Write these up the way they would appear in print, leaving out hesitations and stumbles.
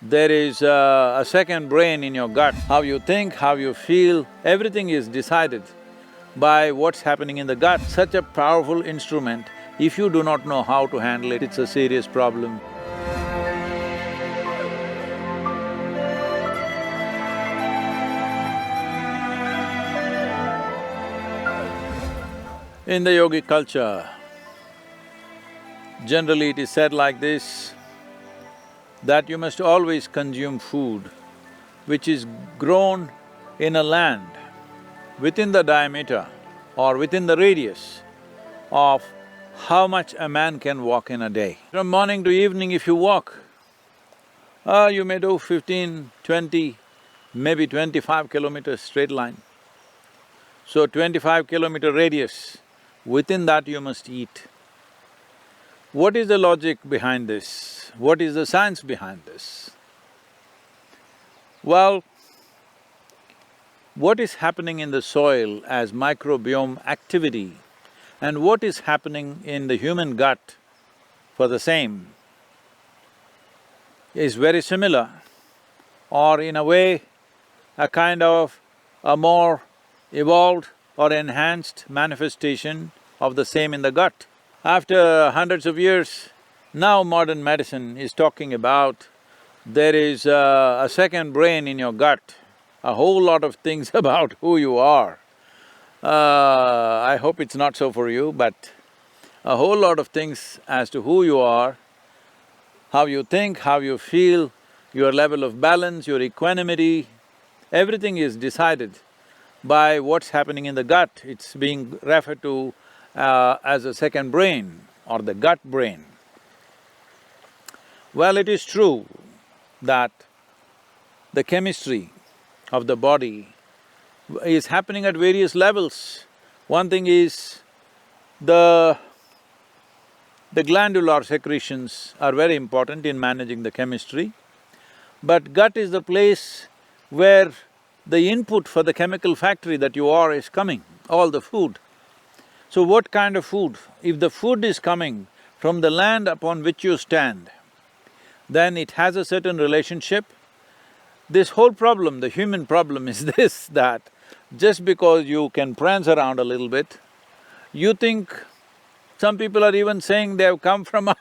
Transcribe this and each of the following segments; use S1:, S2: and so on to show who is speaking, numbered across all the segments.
S1: There is a second brain in your gut. How you think, how you feel, everything is decided by what's happening in the gut. Such a powerful instrument, if you do not know how to handle it, it's a serious problem. In the yogic culture, generally it is said like this, that you must always consume food which is grown in a land within the diameter or within the radius of how much a man can walk in a day. From morning to evening if you walk, you may do 15, 20, maybe 25 kilometers straight line. So 25-kilometer radius, within that you must eat. What is the logic behind this? What is the science behind this? Well, what is happening in the soil as microbiome activity and what is happening in the human gut for the same is very similar, or in a way a kind of a more evolved or enhanced manifestation of the same in the gut. After hundreds of years, now modern medicine is talking about there is a second brain in your gut, a whole lot of things about who you are. I hope it's not so for you, but a whole lot of things as to who you are, how you think, how you feel, your level of balance, your equanimity, everything is decided by what's happening in the gut. It's being referred to as a second brain or the gut brain. Well, it is true that the chemistry of the body is happening at various levels. One thing is the glandular secretions are very important in managing the chemistry, but gut is the place where the input for the chemical factory that you are is coming, all the food. So what kind of food? If the food is coming from the land upon which you stand, then it has a certain relationship. This whole problem, the human problem is this, that just because you can prance around a little bit, you think… Some people are even saying they have come from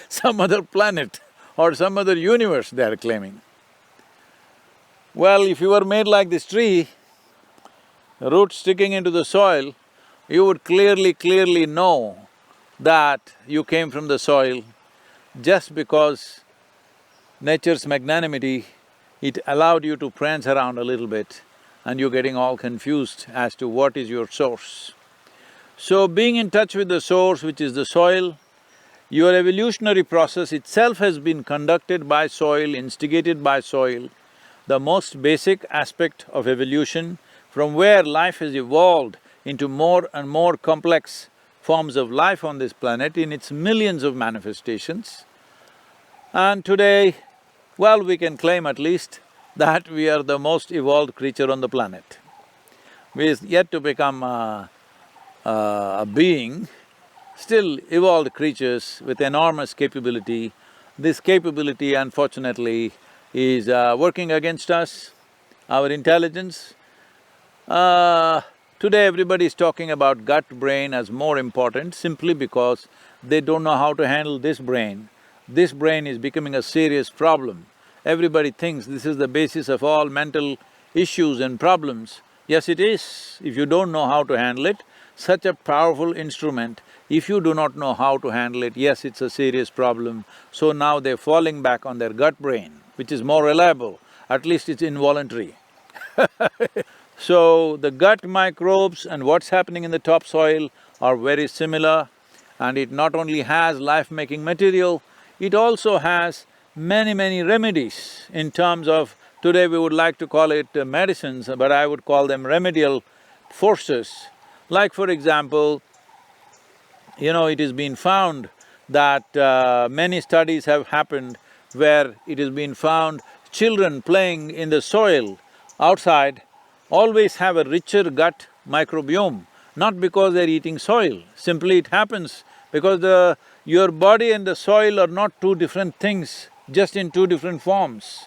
S1: some other planet or some other universe, they are claiming. Well, if you were made like this tree, roots sticking into the soil, you would clearly know that you came from the soil just because nature's magnanimity, it allowed you to prance around a little bit and you're getting all confused as to what is your source. So being in touch with the source, which is the soil, your evolutionary process itself has been conducted by soil, instigated by soil. The most basic aspect of evolution, from where life has evolved into more and more complex forms of life on this planet in its millions of manifestations. And today, well, we can claim at least that we are the most evolved creature on the planet. We're yet to become a being, still evolved creatures with enormous capability. This capability, unfortunately, is working against us, our intelligence. Today everybody is talking about gut-brain as more important simply because they don't know how to handle this brain. This brain is becoming a serious problem. Everybody thinks this is the basis of all mental issues and problems. Yes, it is. If you don't know how to handle it, such a powerful instrument, if you do not know how to handle it, yes, it's a serious problem. So now they're falling back on their gut brain, which is more reliable, at least it's involuntary. So the gut microbes and what's happening in the topsoil are very similar, and it not only has life-making material, it also has many remedies in terms of… Today we would like to call it medicines, but I would call them remedial forces. Like for example, it has been found that many studies have happened where it has been found children playing in the soil outside always have a richer gut microbiome, not because they're eating soil, simply it happens because your body and the soil are not two different things just in two different forms.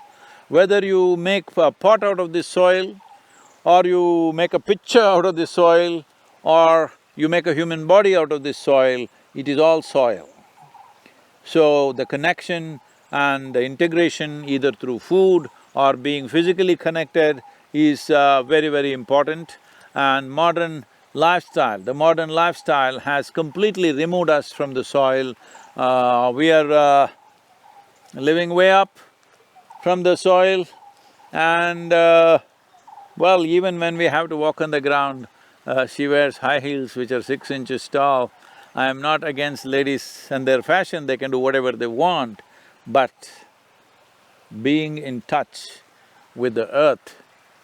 S1: Whether you make a pot out of this soil, or you make a picture out of this soil, or you make a human body out of this soil, it is all soil. So the connection and the integration either through food or being physically connected is very, very important. And modern lifestyle has completely removed us from the soil. We are living way up from the soil and well, even when we have to walk on the ground, she wears high heels which are 6 inches tall. I am not against ladies and their fashion, they can do whatever they want, but being in touch with the earth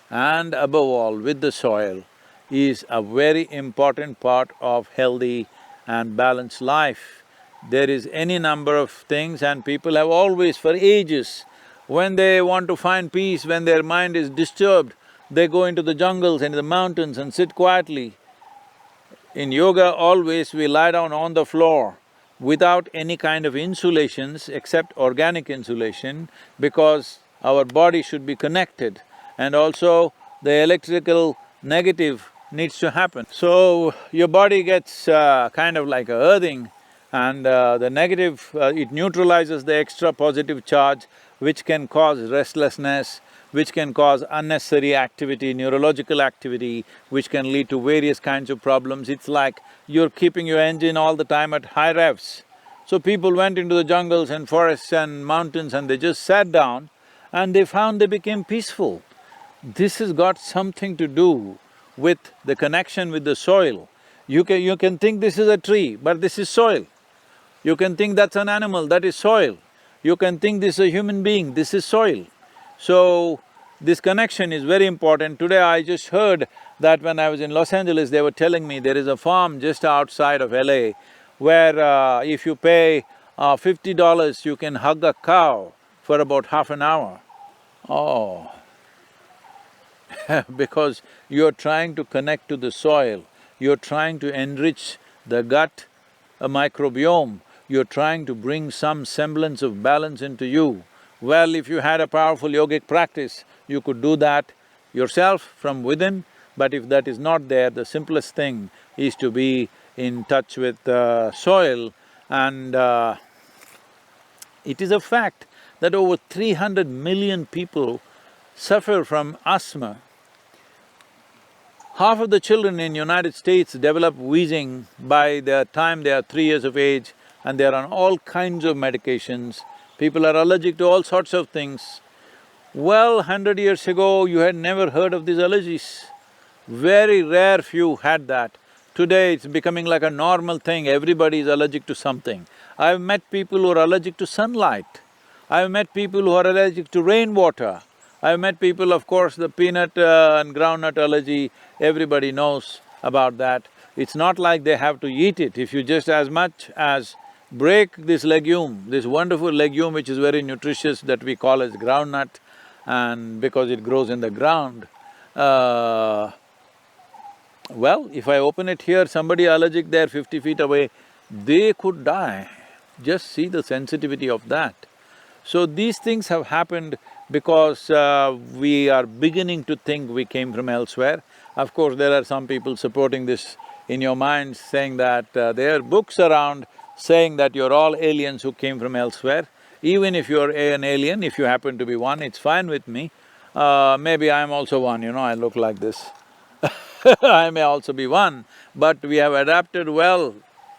S1: and above all with the soil is a very important part of healthy and balanced life. There is any number of things and people have always, for ages, when they want to find peace, when their mind is disturbed, they go into the jungles and the mountains and sit quietly. In yoga, always we lie down on the floor without any kind of insulations except organic insulation because our body should be connected and also the electrical negative needs to happen. So, your body gets kind of like a earthing and the negative, it neutralizes the extra positive charge which can cause restlessness, which can cause unnecessary activity, neurological activity, which can lead to various kinds of problems. It's like you're keeping your engine all the time at high revs. So people went into the jungles and forests and mountains and they just sat down and they found they became peaceful. This has got something to do with the connection with the soil. You can think this is a tree, but this is soil. You can think that's an animal, that is soil. You can think this is a human being, this is soil. So, this connection is very important. Today I just heard that when I was in Los Angeles, they were telling me there is a farm just outside of LA where if you pay $50, you can hug a cow for about half an hour. Oh, because you're trying to connect to the soil, you're trying to enrich the gut microbiome, you're trying to bring some semblance of balance into you. Well, if you had a powerful yogic practice, you could do that yourself from within, but if that is not there, the simplest thing is to be in touch with the soil and it is a fact that over 300 million people suffer from asthma. Half of the children in United States develop wheezing by the time they are 3 years of age and they are on all kinds of medications. People are allergic to all sorts of things. Well, 100 years ago, you had never heard of these allergies. Very rare few had that. Today, it's becoming like a normal thing, everybody is allergic to something. I've met people who are allergic to sunlight. I've met people who are allergic to rainwater. I've met people, of course, the peanut and groundnut allergy, everybody knows about that. It's not like they have to eat it. If you just as much as break this legume, this wonderful legume which is very nutritious that we call as groundnut, and because it grows in the ground, well, if I open it here, somebody allergic there 50 feet away, they could die. Just see the sensitivity of that. So these things have happened because we are beginning to think we came from elsewhere. Of course, there are some people supporting this in your mind, saying that there are books around saying that you're all aliens who came from elsewhere. Even if you're an alien, if you happen to be one, it's fine with me. Maybe I'm also one, you know, I look like this. I may also be one, but we have adapted well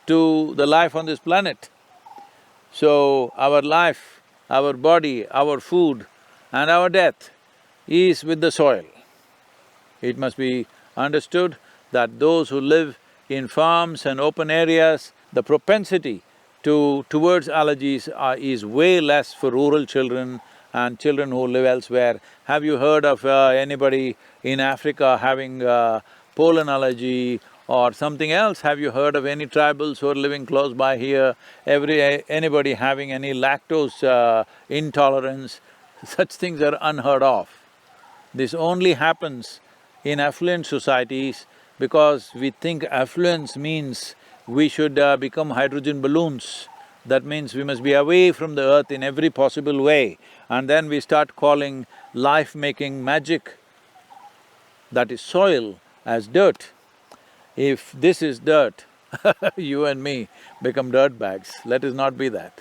S1: to the life on this planet. So, our life, our body, our food and our death is with the soil. It must be understood that those who live in farms and open areas, the propensity towards allergies is way less for rural children and children who live elsewhere. Have you heard of anybody in Africa having pollen allergy or something else? Have you heard of any tribals who are living close by here? Anybody having any lactose intolerance? Such things are unheard of. This only happens in affluent societies because we think affluence means we should become hydrogen balloons. That means we must be away from the earth in every possible way, and then we start calling life-making magic, that is soil, as dirt. If this is dirt, you and me become dirt bags. Let us not be that.